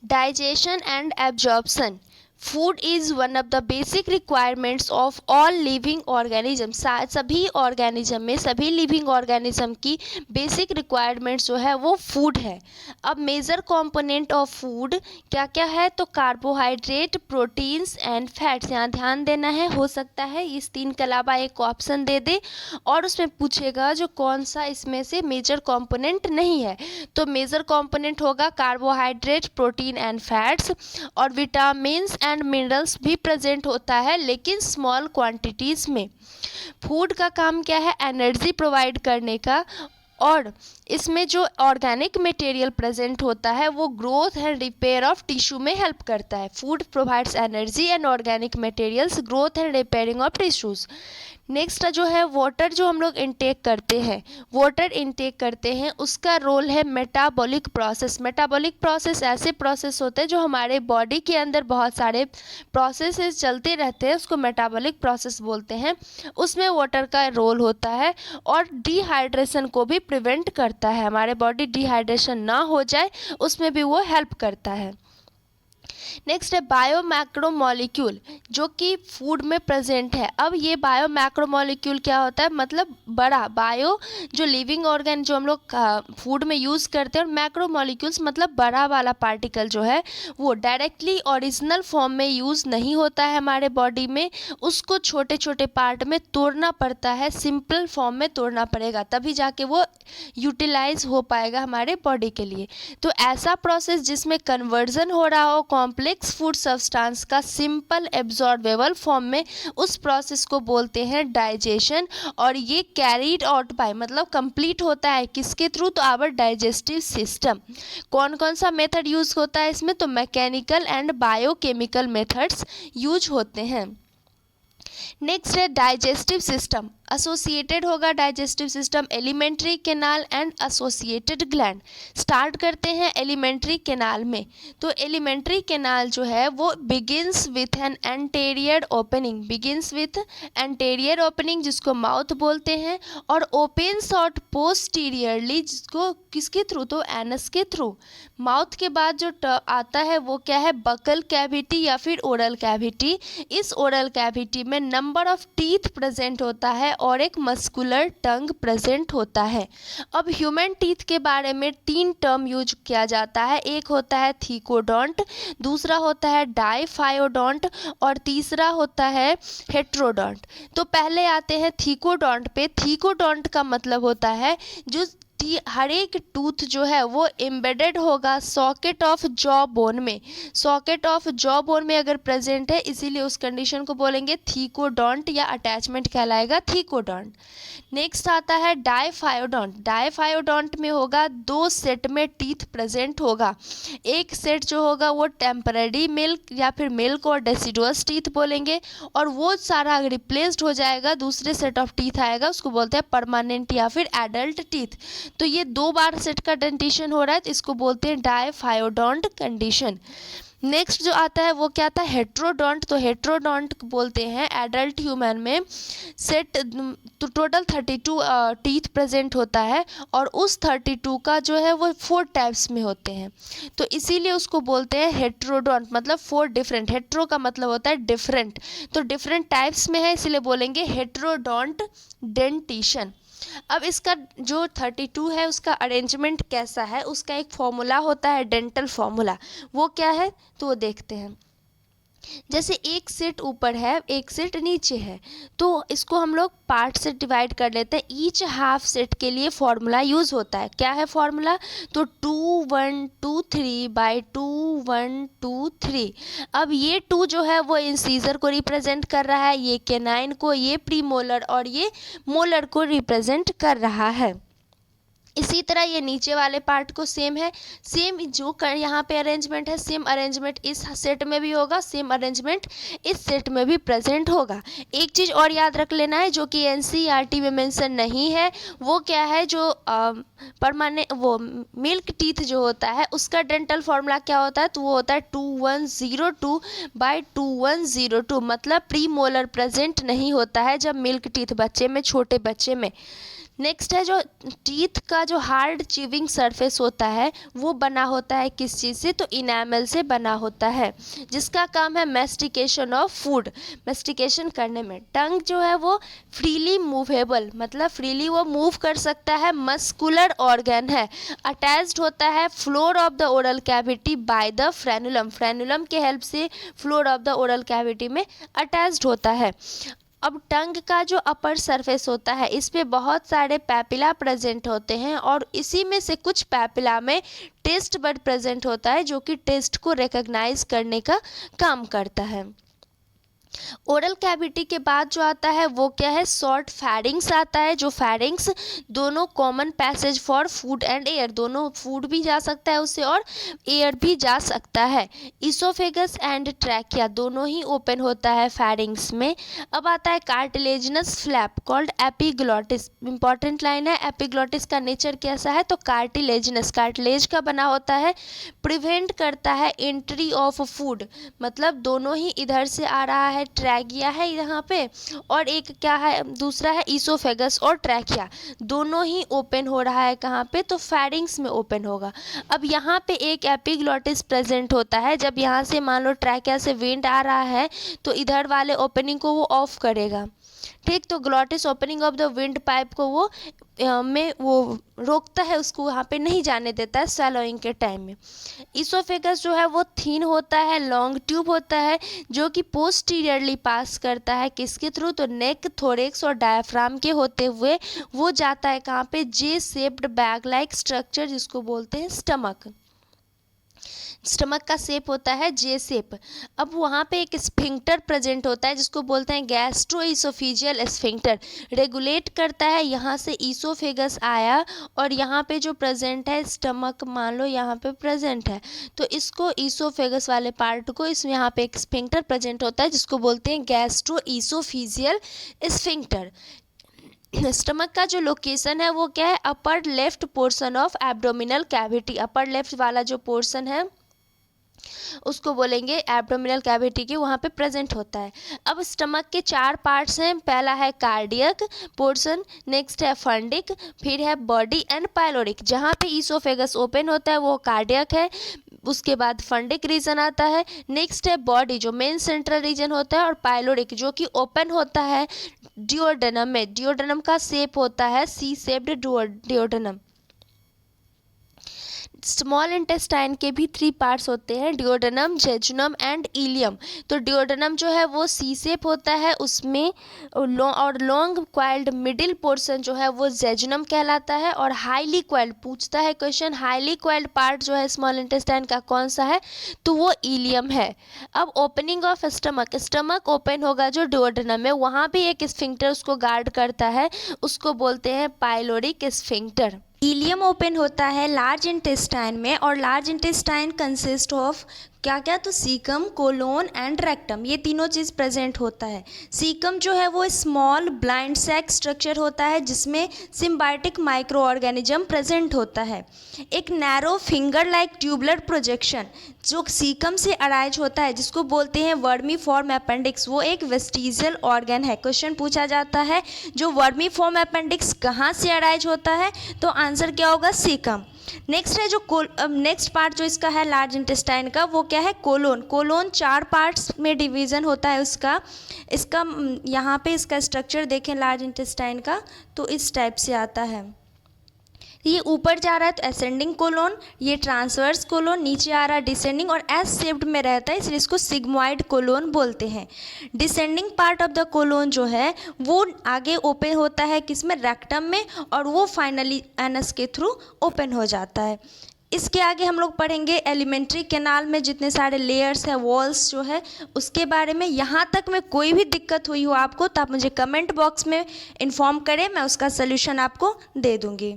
Digestion and absorption. Food is one of the basic requirements of all living organism. सभी organism में, सभी living organism की basic requirements जो है वो फूड है। अब मेजर कंपोनेंट ऑफ फूड क्या क्या है, तो कार्बोहाइड्रेट, प्रोटीन्स एंड फैट्स। यहाँ ध्यान देना है, हो सकता है इस तीन के अलावा एक ऑप्शन दे दे और उसमें पूछेगा जो कौन सा इसमें से मेजर कंपोनेंट नहीं है। तो मेजर कंपोनेंट होगा कार्बोहाइड्रेट, प्रोटीन एंड फैट्स। और विटामिन्स एंड मिनरल्स भी प्रेजेंट होता है, लेकिन स्मॉल क्वांटिटीज़ में। फूड का काम क्या है, एनर्जी प्रोवाइड करने का। और इसमें जो ऑर्गेनिक मटेरियल प्रेजेंट होता है वो growth and repair of tissue में हेल्प करता है। Food provides energy and organic materials, growth and repairing of tissues. Next जो है वाटर, जो हम लोग इनटेक करते हैं, वाटर इनटेक करते हैं, उसका रोल है मेटाबॉलिक प्रोसेस। मेटाबॉलिक प्रोसेस ऐसे प्रोसेस होते हैं जो हमारे बॉडी के अंदर बहुत सारे प्रोसेसेस चलते रहते हैं, उसको मेटाबॉलिक प्रोसेस बोलते हैं। उसमें वाटर का रोल होता है और डिहाइड्रेशन को भी प्रिवेंट करता है। हमारे बॉडी डिहाइड्रेशन ना हो जाए उसमें भी वो हेल्प करता है। नेक्स्ट है बायो मैक्रोमोलिक्यूल, जो कि फूड में प्रेजेंट है। अब ये बायो मैक्रोमोलिक्यूल क्या होता है, मतलब बड़ा बायो, जो लिविंग ऑर्गेन जो हम लोग फूड में यूज़ करते हैं, और मैक्रोमोलिक्यूल्स मतलब बड़ा वाला पार्टिकल जो है वो डायरेक्टली ओरिजिनल फॉर्म में यूज़ नहीं होता है हमारे बॉडी में, उसको छोटे छोटे पार्ट में तोड़ना पड़ता है, सिंपल फॉर्म में तोड़ना पड़ेगा, तभी जाके वो यूटिलाइज हो पाएगा हमारे बॉडी के लिए। तो ऐसा प्रोसेस जिसमें कन्वर्जन हो रहा हो कॉम्प्लेक्स फूड सब्सटेंस का सिंपल एब्जॉर्बेबल फॉर्म में, उस प्रोसेस को बोलते हैं डाइजेशन। और ये कैरीड आउट बाय, मतलब कंप्लीट होता है किसके थ्रू, तो आवर डाइजेस्टिव सिस्टम। कौन कौन सा मेथड यूज होता है इसमें, तो mechanical and biochemical methods use होते हैं। नेक्स्ट है डाइजेस्टिव सिस्टम, एसोसिएटेड होगा digestive system, alimentary canal and associated gland. Start करते हैं एलिमेंट्री कैनाल में। तो एलिमेंट्री कैनाल जो है वो begins with an anterior opening, begins with anterior opening जिसको माउथ बोलते हैं, और ओपन्स आउट पोस्टीरियरली, जिसको किसके थ्रू, तो एनस के थ्रू। माउथ के बाद जो आता है वो क्या है, बकल कैविटी या फिर ओरल कैविटी। इस ओरल कैविटी में नंबर ऑफ टीथ प्रेजेंट होता है और एक मस्कुलर टंग प्रेजेंट होता है। अब ह्यूमन टीथ के बारे में तीन टर्म यूज किया जाता है, एक होता है थीकोडोंट, दूसरा होता है डाइफायोडोंट और तीसरा होता है हेट्रोडोंट। तो पहले आते हैं थीकोडोंट पे। थीकोडोंट का मतलब होता है जो हर एक टूथ जो है वो एम्बेडेड होगा सॉकेट ऑफ जॉ बोन में, सॉकेट ऑफ जॉ बोन में अगर प्रेजेंट है, इसीलिए उस कंडीशन को बोलेंगे थीकोडोंट या अटैचमेंट कहलाएगा थीकोडोंट। नेक्स्ट आता है डाइफायोडोंट। डाइफायोडोंट में होगा दो सेट में टीथ प्रेजेंट होगा, एक सेट जो होगा वो टेम्पररी मिल्क या फिर मिल्क और डेसिडुअस टीथ बोलेंगे, और वो सारा रिप्लेस्ड हो जाएगा, दूसरे सेट ऑफ टीथ आएगा, उसको बोलते हैं परमानेंट या फिर एडल्ट टीथ। तो ये दो बार सेट का डेंटिशन हो रहा है, तो इसको बोलते हैं डाइफायोडोंट कंडीशन। नेक्स्ट जो आता है वो क्या आता है, हेट्रोडोंट। तो हेट्रोडोंट बोलते हैं एडल्ट ह्यूमन में सेट, तो टोटल 32 टीथ प्रेजेंट होता है, और उस 32 का जो है वो 4 टाइप्स में होते हैं, तो इसीलिए उसको बोलते हैं हेट्रोडोंट, मतलब 4 डिफरेंट। हेट्रो का मतलब होता है डिफरेंट, तो डिफरेंट टाइप्स में है, इसीलिए बोलेंगे हेट्रोडोंट डेंटिशन। अब इसका जो 32 है उसका अरेंजमेंट कैसा है, उसका एक फॉर्मूला होता है डेंटल फॉर्मूला, वो क्या है तो वो देखते हैं। जैसे एक सेट ऊपर है एक सेट नीचे है, तो इसको हम लोग पार्ट से डिवाइड कर लेते हैं। ईच हाफ सेट के लिए फॉर्मूला यूज़ होता है, क्या है फॉर्मूला, तो 2 1 2 3 बाई 2 1 2 3। अब ये 2 जो है वो इंसीजर को रिप्रेजेंट कर रहा है, ये कैनाइन को, ये प्रीमोलर और ये मोलर को रिप्रेजेंट कर रहा है। इसी तरह ये नीचे वाले पार्ट को सेम है, सेम जो यहाँ पे अरेंजमेंट है, सेम अरेंजमेंट इस सेट में भी होगा, सेम अरेंजमेंट इस सेट में भी प्रेजेंट होगा। एक चीज़ और याद रख लेना है जो कि एनसीईआरटी में मेंशन नहीं है, वो क्या है, जो परमानेंट वो मिल्क टीथ जो होता है उसका डेंटल फॉर्मूला क्या होता है, तो वो होता है 2102 बाई 2102, मतलब प्री मोलर प्रेजेंट नहीं होता है जब मिल्क टीथ बच्चे में, छोटे बच्चे में। नेक्स्ट है जो टीथ का जो हार्ड च्यूइंग सरफेस होता है वो बना होता है किस चीज़ से, तो इनामल से बना होता है, जिसका काम है मेस्टिकेशन ऑफ फूड, मेस्टिकेशन करने में। टंग जो है वो फ्रीली मूवेबल, मतलब फ्रीली वो मूव कर सकता है, मस्कुलर ऑर्गन है, अटैच्ड होता है floor of the oral cavity by the frenulum, frenulum के हेल्प से floor of the oral cavity में अटैच्ड होता है। अब टंग का जो अपर सरफेस होता है इस पे बहुत सारे पैपिला प्रेजेंट होते हैं और इसी में से कुछ पैपिला में टेस्ट बड प्रेजेंट होता है जो कि टेस्ट को रिकॉग्नाइज करने का काम करता है। ओरल कैविटी के बाद जो आता है वो क्या है, शॉर्ट फैरिंग्स आता है, जो फैरिंग्स दोनों common passage for food and air, दोनों फूड भी जा सकता है उससे और एयर भी जा सकता है। इसोफेगस एंड ट्रैकिया दोनों ही ओपन होता है फैरिंग्स में। अब आता है cartilaginous flap called epiglottis, important line है, एपिग्लॉटिस का नेचर कैसा है, तो कार्टिलेजिनस, कार्टिलेज का बना होता है, प्रिवेंट करता है एंट्री ऑफ फूड, मतलब दोनों ही इधर से आ रहा है, ट्रैकिया है यहाँ पे और एक क्या है दूसरा है इसोफेगस, और ट्रैकिया दोनों ही ओपन हो रहा है कहाँ पे, तो फैरिंग्स में ओपन होगा। अब यहाँ पे एक एपिग्लॉटिस प्रेजेंट होता है, जब यहाँ से मान लो ट्रैकिया से विंड आ रहा है तो इधर वाले ओपनिंग को वो ऑफ करेगा, ठीक, तो glottis opening of the wind pipe को वो में वो रोकता है, उसको वहाँ पे नहीं जाने देता है स्वैलोइंग के टाइम में। इसोफेगस जो है वो थिन होता है, लॉन्ग ट्यूब होता है जो कि पोस्टीरियरली पास करता है किसके थ्रू, तो नेक, थोरेक्स और डायफ्राम के होते हुए वो जाता है कहाँ पे, जे शेप्ड बैग लाइक स्ट्रक्चर जिसको बोलते हैं स्टमक, स्टमक का शेप होता है जे शेप। अब वहाँ पे एक स्फिंक्टर प्रेजेंट होता है जिसको बोलते हैं गैस्ट्रोइसोफेजियल स्फिंक्टर, रेगुलेट करता है, यहाँ से ईसोफेगस आया और यहाँ पे जो प्रेजेंट है स्टमक मान लो यहाँ पे प्रेजेंट है, तो इसको ईसोफेगस वाले पार्ट को इस यहाँ पे एक स्फिंक्टर प्रेजेंट होता है जिसको बोलते हैं गैस्ट्रोइसोफेजियल स्फिंक्टर। स्टमक का जो लोकेशन है वो क्या है, upper left portion of abdominal cavity, upper left वाला जो पोर्शन है उसको बोलेंगे एब्डोमिनल कैविटी के, वहाँ पे प्रेजेंट होता है। अब स्टमक के चार पार्ट्स हैं, पहला है कार्डियक पोर्शन, नेक्स्ट है फंडिक, फिर है बॉडी एंड पाइलोरिक। जहाँ पे ईसोफेगस ओपन होता है वो कार्डियक है, उसके बाद फंडिक रीजन आता है, नेक्स्ट है बॉडी जो मेन सेंट्रल रीजन होता है, और पाइलोरिक जो कि ओपन होता है डिओडेनम में, डिओडेनम का शेप होता है C shaped duodenum. Small intestine के भी 3 पार्ट्स होते हैं, डिओडेनम, जेजुनम एंड इलियम। तो डिओडेनम जो है वो सी शेप होता है उसमें, और लॉन्ग क्वाइल्ड मिडिल पोर्शन जो है वो जेजुनम कहलाता है, और हाईली क्वाइल्ड, पूछता है क्वेश्चन, हाईली क्वाइल्ड पार्ट जो है स्मॉल इंटेस्टाइन का कौन सा है, तो वो इलियम है। अब opening of stomach, stomach open होगा जो डिओडेनम में, वहाँ भी एक स्फिंक्टर उसको गार्ड करता है, उसको बोलते हैं पाइलोरिक स्फिंक्टर। इलियम ओपन होता है लार्ज इंटेस्टाइन में, और लार्ज इंटेस्टाइन कंसिस्ट ऑफ क्या क्या, तो सीकम, कोलोन एंड रेक्टम, ये तीनों चीज़ प्रेजेंट होता है। सीकम जो है वो स्मॉल ब्लाइंड सैक स्ट्रक्चर होता है जिसमें सिम्बायोटिक माइक्रो ऑर्गेनिज्म प्रेजेंट होता है। एक narrow finger like tubular projection जो सीकम से अराइज होता है जिसको बोलते हैं वर्मी फॉर्म अपेंडिक्स, वो एक वेस्टिजियल ऑर्गन है। क्वेश्चन पूछा जाता है जो वर्मी फॉर्म अपेंडिक्स कहाँ से अराइज होता है, तो आंसर क्या होगा, सीकम। नेक्स्ट है जो नेक्स्ट पार्ट जो इसका है लार्ज इंटेस्टाइन का, वो क्या है, कोलोन। कोलोन 4 पार्ट्स में डिवीज़न होता है उसका, इसका यहाँ पे इसका स्ट्रक्चर देखें लार्ज इंटेस्टाइन का, तो इस टाइप से आता है, ये ऊपर जा रहा है तो असेंडिंग कोलोन, ये ट्रांसवर्स कोलोन, नीचे आ रहा है डिसेंडिंग, और एस शेप्ड में रहता है इसलिए इसको सिग्मॉइड कोलोन बोलते हैं। Descending part of the colon जो है वो आगे ओपन होता है किसमें, रेक्टम में, और वो फाइनली एनस के थ्रू ओपन हो जाता है। इसके आगे हम लोग पढ़ेंगे एलिमेंट्री कैनाल में जितने सारे लेयर्स हैं, वॉल्स जो है उसके बारे में। यहाँ तक में कोई भी दिक्कत हुई हो आपको तो आप मुझे कमेंट बॉक्स में इन्फॉर्म करें, मैं उसका सल्यूशन आपको दे दूँगी।